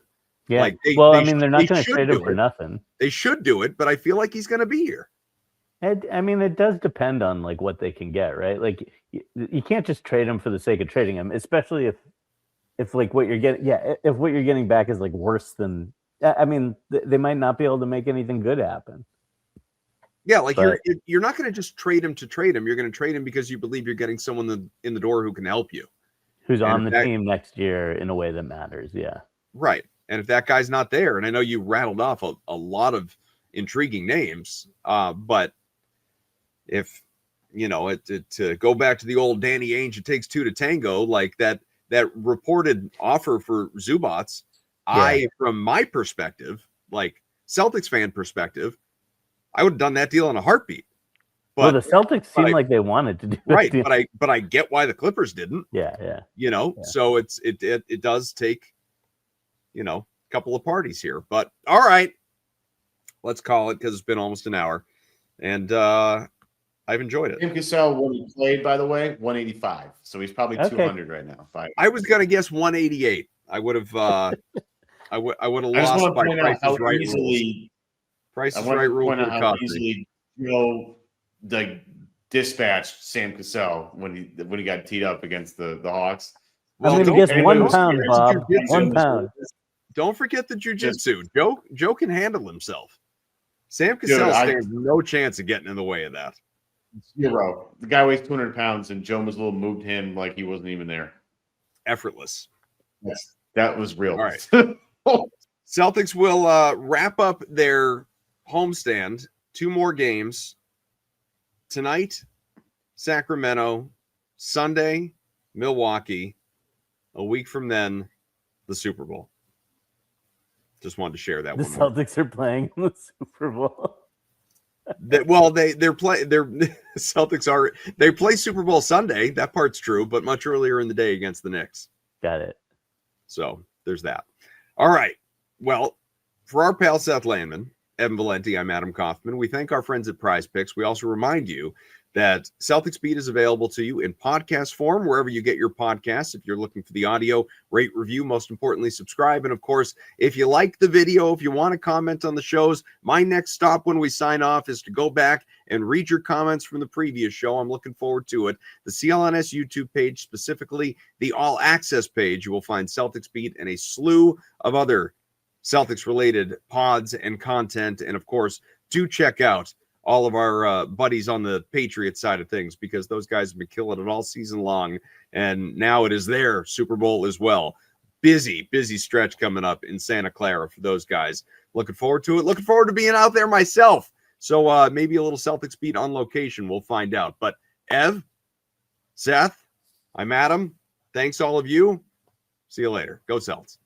Yeah. Like I mean, they're not going to trade him for nothing. They should do it, but I feel like he's going to be here. I mean, it does depend on like what they can get, right? Like you can't just trade him for the sake of trading him, especially if like what you're getting, if what you're getting back is like worse than, I mean, they might not be able to make anything good happen. Yeah, like you're not going to just trade him to trade him. You're going to trade him because you believe you're getting someone in the door who can help you, who's on the team next year in a way that matters. Yeah, right. And if that guy's not there, and I know you rattled off a lot of intriguing names, but if you know to go back to the old Danny Ainge, it takes two to tango, like that reported offer for Zubats, from my perspective, like Celtics fan perspective, I would have done that deal in a heartbeat. But the Celtics seem like they wanted to do right, but I get why the Clippers didn't. Yeah. You know, so it does take, you know, a couple of parties here. But all right, let's call it because it's been almost an hour, and I've enjoyed it. Tim Cassell, when he played, by the way, 185. So he's probably 200 right now. I was gonna guess 188. I would have. I would have lost by Price is Right rules. Price is Right rule for how easily Joe dispatched Sam Cassell when he got teed up against the Hawks. Well, I'm going to guess 1 pound, Bob. 1 pound. Don't forget the jiu-jitsu. Joe can handle himself. Sam Cassell stands no chance of getting in the way of that. 0. The guy weighs 200 pounds, and Joe Mazzulla moved him like he wasn't even there. Effortless. Yes, that was real. All right. Celtics will wrap up their homestand. 2 more games. Tonight, Sacramento. Sunday, Milwaukee. A week from then, the Super Bowl. Just wanted to share that. The Celtics are playing in the Super Bowl. They play Super Bowl Sunday. That part's true, but much earlier in the day against the Knicks. Got it. So there's that. All right. Well, for our pal Seth Landman, Evan Valenti, I'm Adam Kaufman. We thank our friends at Prize Picks. We also remind you that Celtics Beat is available to you in podcast form, wherever you get your podcasts. If you're looking for the audio, rate, review, most importantly, subscribe. And of course, if you like the video, if you want to comment on the shows, my next stop when we sign off is to go back and read your comments from the previous show. I'm looking forward to it. The CLNS YouTube page, specifically the All Access page, you will find Celtics Beat and a slew of other Celtics-related pods and content. And of course, do check out all of our buddies on the Patriots side of things, because those guys have been killing it all season long. And now it is their Super Bowl as well. Busy stretch coming up in Santa Clara for those guys. Looking forward to it. Looking forward to being out there myself. So maybe a little Celtics Beat on location. We'll find out. But Ev, Seth, I'm Adam. Thanks all of you. See you later. Go Celts.